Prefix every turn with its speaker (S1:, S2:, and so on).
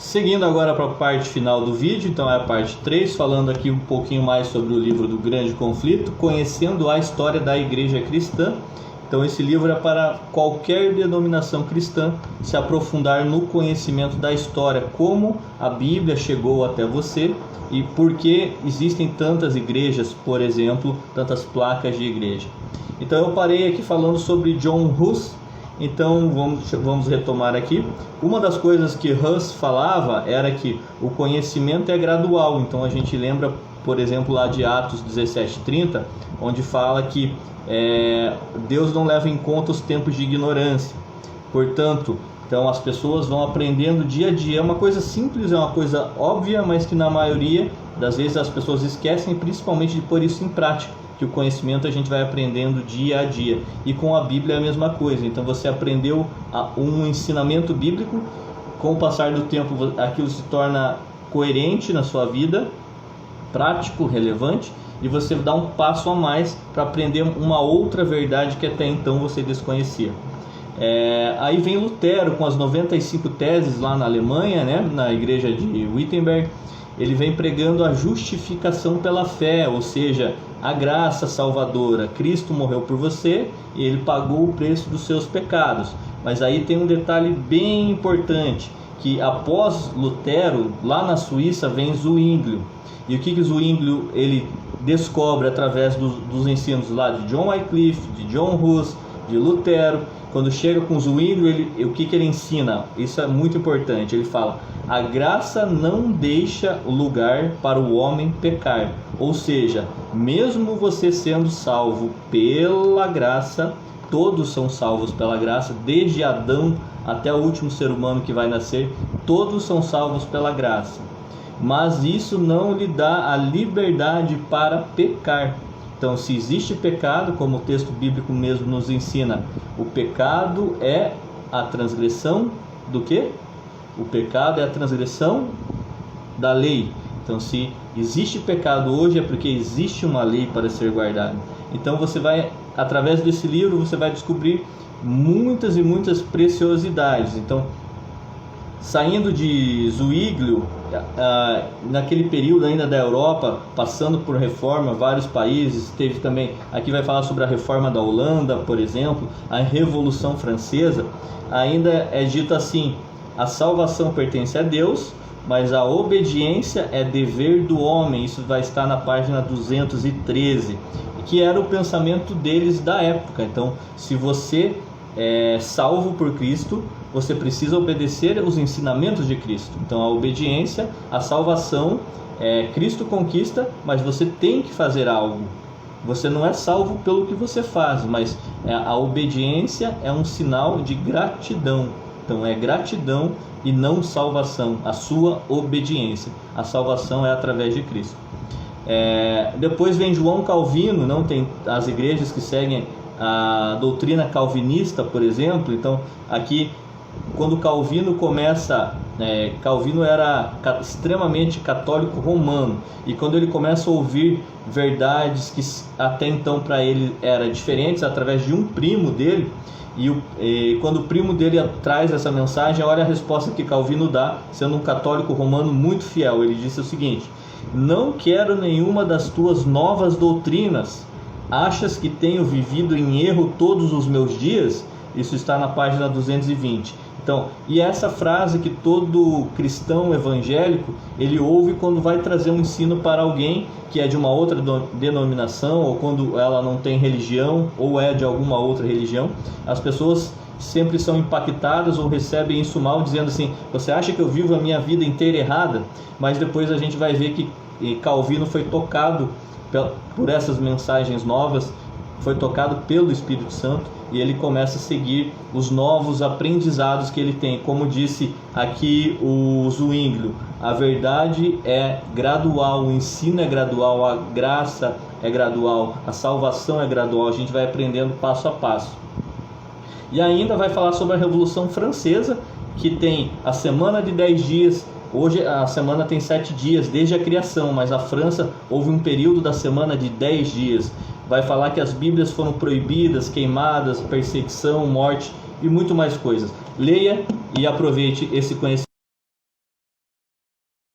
S1: Seguindo agora para a parte final do vídeo, então é a parte 3, falando aqui um pouquinho mais sobre o livro do Grande Conflito, conhecendo a história da Igreja Cristã. Então esse livro é para qualquer denominação cristã se aprofundar no conhecimento da história, como a Bíblia chegou até você e por que existem tantas igrejas, por exemplo, tantas placas de igreja. Então eu parei aqui falando sobre John Hus. Então vamos retomar aqui. Uma das coisas que Hus falava era que o conhecimento é gradual. Então a gente lembra, por exemplo, lá de Atos 17:30, onde fala que Deus não leva em conta os tempos de ignorância. Portanto, então as pessoas vão aprendendo dia a dia. É uma coisa simples, é uma coisa óbvia, mas que na maioria das vezes as pessoas esquecem, principalmente de pôr isso em prática. Que o conhecimento a gente vai aprendendo dia a dia, e com a Bíblia é a mesma coisa. Então você aprendeu um ensinamento bíblico, com o passar do tempo aquilo se torna coerente na sua vida, prático, relevante, e você dá um passo a mais para aprender uma outra verdade que até então você desconhecia. Aí vem Lutero com as 95 teses lá na Alemanha, né, na igreja de Wittenberg. Ele vem pregando a justificação pela fé, ou seja, a graça salvadora. Cristo morreu por você e ele pagou o preço dos seus pecados. Mas aí tem um detalhe bem importante, que após Lutero, lá na Suíça, vem Zwinglio. E o que Zwinglio ele descobre através dos ensinos lá de John Wycliffe, de John Hus, de Lutero? Quando chega com Zwinglio, o que ele ensina? Isso é muito importante. Ele fala: a graça não deixa lugar para o homem pecar. Ou seja, mesmo você sendo salvo pela graça, todos são salvos pela graça, desde Adão até o último ser humano que vai nascer, todos são salvos pela graça. Mas isso não lhe dá a liberdade para pecar. Então, se existe pecado, como o texto bíblico mesmo nos ensina, o pecado é a transgressão do quê? O pecado é a transgressão da lei. Então, se existe pecado hoje, é porque existe uma lei para ser guardada. Então, você vai, através desse livro, você vai descobrir muitas e muitas preciosidades. Então, saindo de Zwinglio, naquele período ainda da Europa, passando por reforma, vários países, teve também, aqui vai falar sobre a reforma da Holanda, por exemplo, a Revolução Francesa. Ainda é dito assim: a salvação pertence a Deus, mas a obediência é dever do homem. Isso vai estar na página 213, que era o pensamento deles da época. Então, se você é salvo por Cristo, você precisa obedecer os ensinamentos de Cristo. Então a obediência, a salvação, Cristo conquista, mas você tem que fazer algo. Você não é salvo pelo que você faz, mas a obediência é um sinal de gratidão. Então é gratidão e não salvação, a sua obediência. A salvação é através de Cristo. Depois vem João Calvino, não tem as igrejas que seguem a doutrina calvinista, por exemplo. Então aqui, quando Calvino começa, Calvino era extremamente católico romano, e quando ele começa a ouvir verdades que até então para ele eram diferentes, através de um primo dele, e quando o primo dele traz essa mensagem, olha a resposta que Calvino dá, sendo um católico romano muito fiel. Ele disse o seguinte: não quero nenhuma das tuas novas doutrinas. Achas que tenho vivido em erro todos os meus dias? Isso está na página 220. Então, e essa frase que todo cristão evangélico ele ouve quando vai trazer um ensino para alguém que é de uma outra denominação, ou quando ela não tem religião, ou é de alguma outra religião, as pessoas sempre são impactadas ou recebem isso mal, dizendo assim: você acha que eu vivo a minha vida inteira errada? Mas depois a gente vai ver que Calvino foi tocado por essas mensagens novas, foi tocado pelo Espírito Santo, e ele começa a seguir os novos aprendizados que ele tem. Como disse aqui o Zwinglio, a verdade é gradual, o ensino é gradual, a graça é gradual, a salvação é gradual, a gente vai aprendendo passo a passo. E ainda vai falar sobre a Revolução Francesa, que tem a semana de 10 dias. Hoje a semana tem 7 dias desde a criação, mas a França houve um período da semana de 10 dias. Vai falar que as Bíblias foram proibidas, queimadas, perseguição, morte e muito mais coisas. Leia e aproveite esse conhecimento.